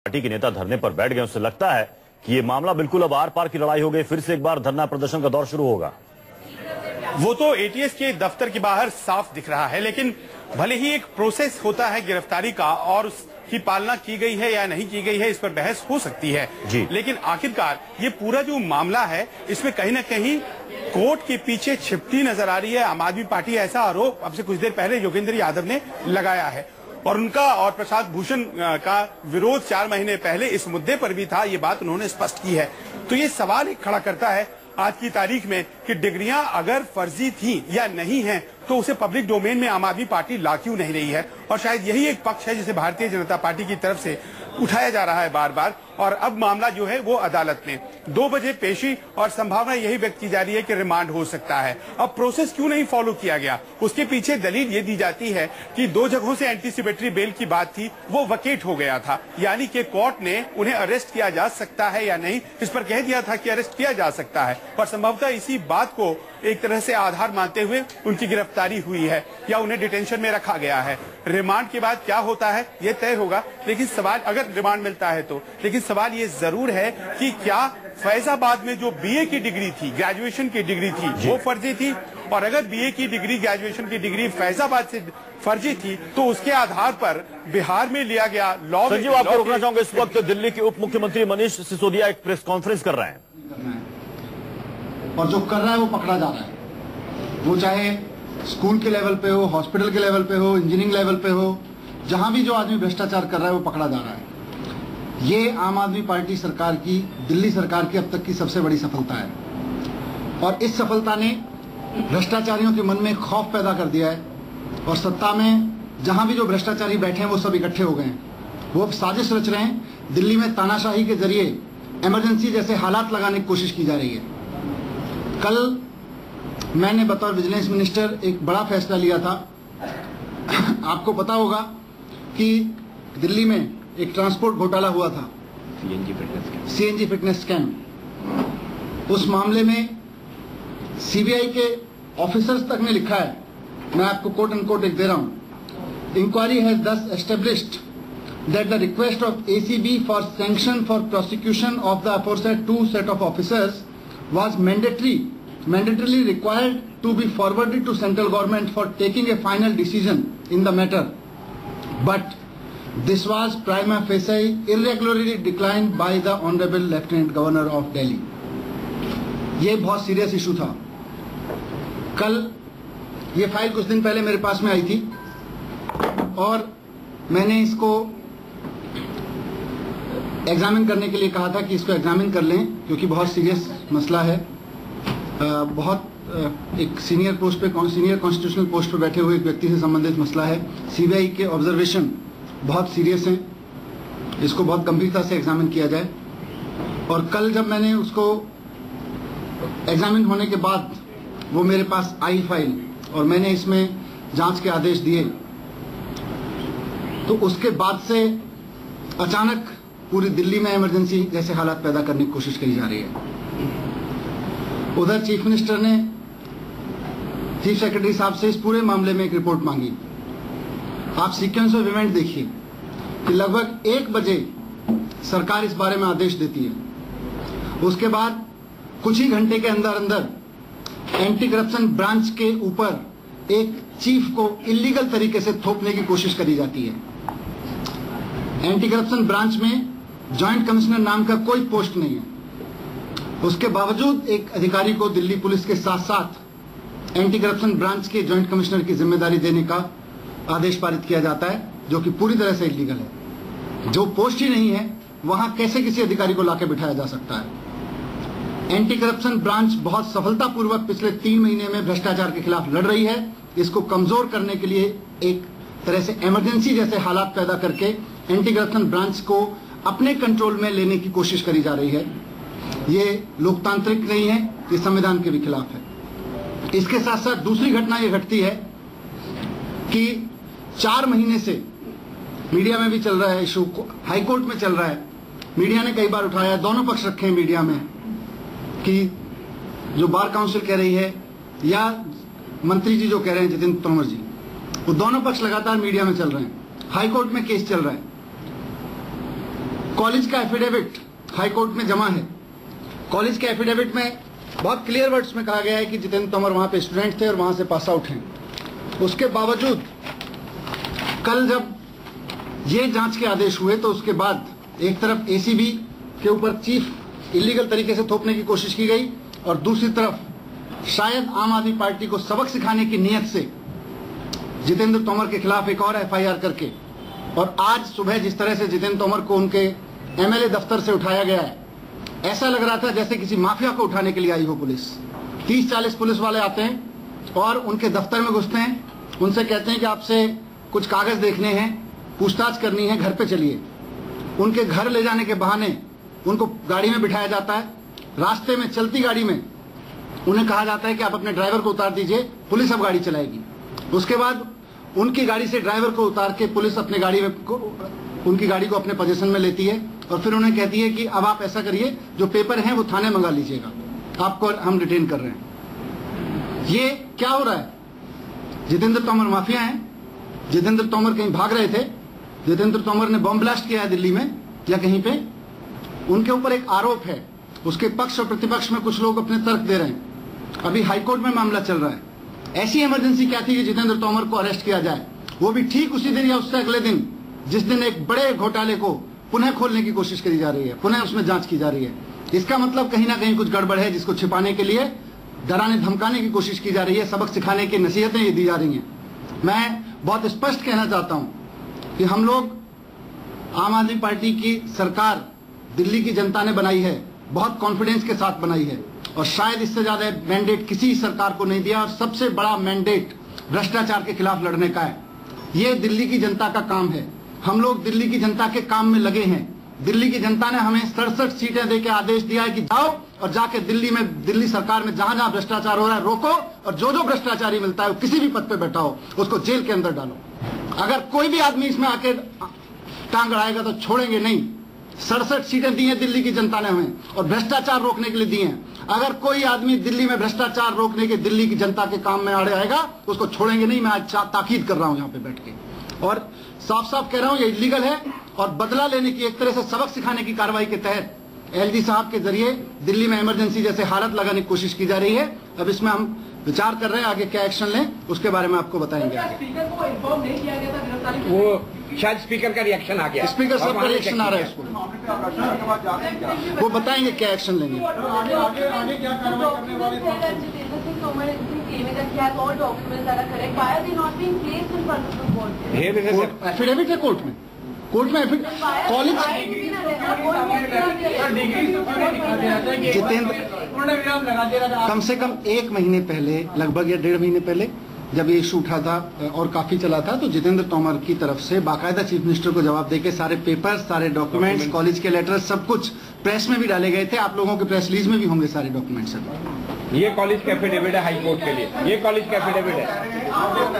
Party के नेता धरने पर बैठ गए। उससे लगता है कि ये मामला बिल्कुल अब आर पार की लड़ाई हो गई, फिर से एक बार धरना प्रदर्शन का दौर शुरू होगा। वो तो एटीएस के दफ्तर के बाहर साफ दिख रहा है, लेकिन भले ही एक प्रोसेस होता है गिरफ्तारी का और उसकी पालना की गई है या नहीं की गई है, इस पर बहस हो सकती है जी। लेकिन आखिरकार ये पूरा जो मामला है इसमें कहीं ना कहीं कोर्ट के पीछे छिपती नजर आ रही है आम आदमी पार्टी। ऐसा आरोप अब से कुछ देर पहले योगेंद्र यादव ने लगाया है और उनका और प्रसाद भूषण का विरोध 4 महीने पहले इस मुद्दे पर भी था, ये बात उन्होंने स्पष्ट की है। तो ये सवाल एक खड़ा करता है आज की तारीख में कि डिग्रियां अगर फर्जी थी या नहीं है तो उसे पब्लिक डोमेन में आम आदमी पार्टी ला क्यों नहीं रही है। और शायद यही एक पक्ष है जिसे भारतीय जनता पार्टी की तरफ से उठाया जा रहा है बार बार। और अब मामला जो है वो अदालत में 2 बजे पेशी और संभावना यही व्यक्त की जा रही है कि रिमांड हो सकता है। अब प्रोसेस क्यों नहीं फॉलो किया गया, उसके पीछे दलील ये दी जाती है कि 2 जगहों से एंटीसिपेटरी बेल की बात थी, वो वकेट हो गया था, यानी कि कोर्ट ने उन्हें अरेस्ट किया जा सकता है या नहीं इस पर कह दिया था कि अरेस्ट किया जा सकता है और संभवतः इसी बात को एक तरह से आधार मानते हुए उनकी गिरफ्तारी हुई है या उन्हें डिटेंशन में रखा गया है। रिमांड के बाद क्या होता है ये तय होगा, लेकिन सवाल अगर रिमांड मिलता है तो, लेकिन सवाल ये जरूर है कि क्या फैजाबाद में जो बीए की डिग्री थी, ग्रेजुएशन की डिग्री थी, वो फर्जी थी। और अगर बीए की डिग्री, ग्रेजुएशन की डिग्री फैजाबाद से फर्जी थी तो उसके आधार पर बिहार में लिया गया लॉ। संजीव, आपको रोकना चाहूंगा, इस वक्त दिल्ली के उप मुख्यमंत्री मनीष सिसोदिया एक प्रेस कॉन्फ्रेंस कर रहे हैं और जो कर रहा है वो पकड़ा जा रहा है। वो चाहे स्कूल के लेवल पे हो, हॉस्पिटल के लेवल पे हो, इंजीनियरिंग लेवल पे हो, जहां भी जो आदमी भ्रष्टाचार कर रहा है वो पकड़ा जा रहा है। ये आम आदमी पार्टी सरकार की, दिल्ली सरकार की अब तक की सबसे बड़ी सफलता है और इस सफलता ने भ्रष्टाचारियों के मन में खौफ पैदा कर दिया है और सत्ता में जहां भी जो भ्रष्टाचारी बैठे हैं वो सब इकट्ठे हो गए हैं। वो अब साजिश रच रहे हैं, दिल्ली में तानाशाही के जरिए इमरजेंसी जैसे हालात लगाने की कोशिश की जा रही है। कल मैंने बतौर विजिलेंस मिनिस्टर एक बड़ा फैसला लिया था। आपको पता होगा कि दिल्ली में एक ट्रांसपोर्ट घोटाला हुआ था, सीएनजी फिटनेस स्कैम। उस मामले में सीबीआई के ऑफिसर्स तक ने लिखा है, मैं आपको कोट एंड कोट एक दे रहा हूं। इंक्वायरी हैज दस established that the request of ACB for sanction for prosecution of the aforesaid 2 set of officers was mandatorily required to be forwarded to central government for taking a final decision in the matter, but this was prima facie irregularly declined by the honorable Lieutenant Governor of Delhi. ये बहुत serious issue था। कल ये file कुछ दिन पहले मेरे पास में आई थी और मैंने इसको एग्जामिन करने के लिए कहा था कि इसको एग्जामिन कर लें क्योंकि बहुत सीरियस मसला है। बहुत एक सीनियर पोस्ट पे, सीनियर कॉन्स्टिट्यूशनल पोस्ट पर बैठे हुए एक व्यक्ति से संबंधित मसला है। सीबीआई के ऑब्जर्वेशन बहुत सीरियस हैं, इसको बहुत गंभीरता से एग्जामिन किया जाए। और कल जब मैंने उसको एग्जामिन होने के बाद वो मेरे पास आई फाइल और मैंने इसमें जांच के आदेश दिए, तो उसके बाद से अचानक पूरी दिल्ली में इमरजेंसी जैसे हालात पैदा करने की कोशिश करी जा रही है। उधर चीफ मिनिस्टर ने चीफ सेक्रेटरी साहब से इस पूरे मामले में एक रिपोर्ट मांगी। आप सीक्वेंस ऑफ इवेंट देखिए कि लगभग 1 बजे सरकार इस बारे में आदेश देती है। उसके बाद कुछ ही घंटे के अंदर अंदर एंटी करप्शन ब्रांच के ऊपर एक चीफ को इलीगल तरीके से थोपने की कोशिश करी जाती है। एंटी करप्शन ब्रांच में जॉइंट कमिश्नर नाम का कोई पोस्ट नहीं है। उसके बावजूद एक अधिकारी को दिल्ली पुलिस के साथ साथ एंटी करप्शन ब्रांच के जॉइंट कमिश्नर की जिम्मेदारी देने का आदेश पारित किया जाता है, जो कि पूरी तरह से इलीगल है। जो पोस्ट ही नहीं है वहां कैसे किसी अधिकारी को लाके बिठाया जा सकता है। एंटी करप्शन ब्रांच बहुत सफलतापूर्वक पिछले 3 महीने में भ्रष्टाचार के खिलाफ लड़ रही है। इसको कमजोर करने के लिए एक तरह से इमरजेंसी जैसे हालात पैदा करके एंटी करप्शन ब्रांच को अपने कंट्रोल में लेने की कोशिश करी जा रही है। ये लोकतांत्रिक नहीं है, ये संविधान के भी खिलाफ है। इसके साथ साथ दूसरी घटना ये घटती है कि 4 महीने से मीडिया में भी चल रहा है इशू, हाईकोर्ट में चल रहा है, मीडिया ने कई बार उठाया, दोनों पक्ष रखे हैं मीडिया में कि जो बार काउंसिल कह रही है या मंत्री जी जो कह रहे हैं जितेंद्र तोमर जी, वो दोनों पक्ष लगातार मीडिया में चल रहे हैं। हाईकोर्ट में केस चल रहा है। कॉलेज का एफिडेविट हाई कोर्ट में जमा है। कॉलेज के एफिडेविट में बहुत क्लियर वर्ड्स में कहा गया है कि जितेंद्र तोमर वहां पे स्टूडेंट थे और वहां से पास आउट हैं। उसके बावजूद कल जब ये जांच के आदेश हुए तो उसके बाद एक तरफ एसीबी के ऊपर चीफ इलीगल तरीके से थोपने की कोशिश की गई और दूसरी तरफ शायद आम आदमी पार्टी को सबक सिखाने की नीयत से जितेंद्र तोमर के खिलाफ एक और एफआईआर करके और आज सुबह जिस तरह से जितेंद्र तोमर को उनके एमएलए दफ्तर से उठाया गया है, ऐसा लग रहा था जैसे किसी माफिया को उठाने के लिए आई हो पुलिस। 30-40 पुलिस वाले आते हैं और उनके दफ्तर में घुसते हैं, उनसे कहते हैं कि आपसे कुछ कागज देखने हैं, पूछताछ करनी है, घर पे चलिए। उनके घर ले जाने के बहाने उनको गाड़ी में बिठाया जाता है। रास्ते में चलती गाड़ी में उन्हें कहा जाता है कि आप अपने ड्राइवर को उतार दीजिए, पुलिस अब गाड़ी चलाएगी। उसके बाद उनकी गाड़ी से ड्राइवर को उतार के पुलिस अपने गाड़ी में उनकी गाड़ी को अपने पोजीशन में लेती है और फिर उन्हें कहती है कि अब आप ऐसा करिए, जो पेपर हैं वो थाने मंगा लीजिएगा, आपको हम डिटेन कर रहे हैं। ये क्या हो रहा है? जितेंद्र तोमर माफिया हैं? जितेंद्र तोमर कहीं भाग रहे थे? जितेंद्र तोमर ने बॉम्ब ब्लास्ट किया है दिल्ली में या कहीं पे? उनके ऊपर एक आरोप है, उसके पक्ष और प्रतिपक्ष में कुछ लोग अपने तर्क दे रहे हैं। अभी हाईकोर्ट में मामला चल रहा है। ऐसी इमरजेंसी क्या थी कि जितेंद्र तोमर को अरेस्ट किया जाए, वो भी ठीक उसी दिन या उससे अगले दिन जिस दिन एक बड़े घोटाले को पुनः खोलने की कोशिश करी जा रही है, पुनः उसमें जांच की जा रही है। इसका मतलब कहीं ना कहीं कुछ गड़बड़ है, जिसको छिपाने के लिए डराने धमकाने की कोशिश की जा रही है, सबक सिखाने की नसीहतें ये दी जा रही हैं। मैं बहुत स्पष्ट कहना चाहता हूं कि हम लोग आम आदमी पार्टी की सरकार दिल्ली की जनता ने बनाई है, बहुत कॉन्फिडेंस के साथ बनाई है और शायद इससे ज्यादा मैंडेट किसी सरकार को नहीं दिया और सबसे बड़ा मैंडेट भ्रष्टाचार के खिलाफ लड़ने का है। ये दिल्ली की जनता का काम है। हम लोग दिल्ली की जनता के काम में लगे हैं। दिल्ली की जनता ने हमें 67 सीटें देकर आदेश दिया है कि जाओ और जाके दिल्ली सरकार में जहां जहां भ्रष्टाचार हो रहा है रोको और जो जो भ्रष्टाचारी मिलता है वो किसी भी पद पे बैठा हो उसको जेल के अंदर डालो। अगर कोई भी आदमी इसमें आके टांग अड़ाएगा तो छोड़ेंगे नहीं। 67 सीटें दी हैं दिल्ली की जनता ने हमें और भ्रष्टाचार रोकने के लिए दी हैं। अगर कोई आदमी दिल्ली में भ्रष्टाचार रोकने के दिल्ली की जनता के काम में आड़े आएगा उसको छोड़ेंगे नहीं। मैं आज ताकीद कर रहा हूं यहाँ पे बैठ के और साफ साफ कह रहा हूं ये इलीगल है और बदला लेने की, एक तरह से सबक सिखाने की कार्रवाई के तहत एलजी साहब के जरिए दिल्ली में इमरजेंसी जैसे हालत लगाने की कोशिश की जा रही है। अब इसमें हम विचार कर रहे हैं आगे क्या एक्शन लें, उसके बारे में आपको बताएंगे। स्पीकर को इन्फॉर्म नहीं किया गया था गिरफ्तारी? वो शायद स्पीकर का रिएक्शन आ गया, स्पीकर साहब का रिएक्शन आ रहा है, उसको वो बताएंगे क्या एक्शन लेंगे। एफिडेविट है कोर्ट में कॉलेज जितेंद्र कम से कम 1 महीने पहले, लगभग या 1.5 महीने पहले जब ये इशू उठा था और काफी चला था तो जितेंद्र तोमर की तरफ से बाकायदा चीफ मिनिस्टर को जवाब देके सारे पेपर्स, सारे डॉक्यूमेंट्स, कॉलेज के लेटर्स सब कुछ प्रेस में भी डाले गए थे। आप लोगों के प्रेस रिलीज में भी होंगे सारे डॉक्यूमेंट्स। ये कॉलेज का एफिडेविट है हाई कोर्ट के लिए, ये कॉलेज का एफिडेविट है।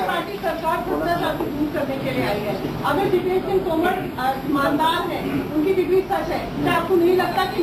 पार्टी सरकार करने के लिए आई है। अगर जितेंद्र सिंह तोमर ईमानदार है, उनकी डिग्री सच है, क्या आपको नहीं लगता कि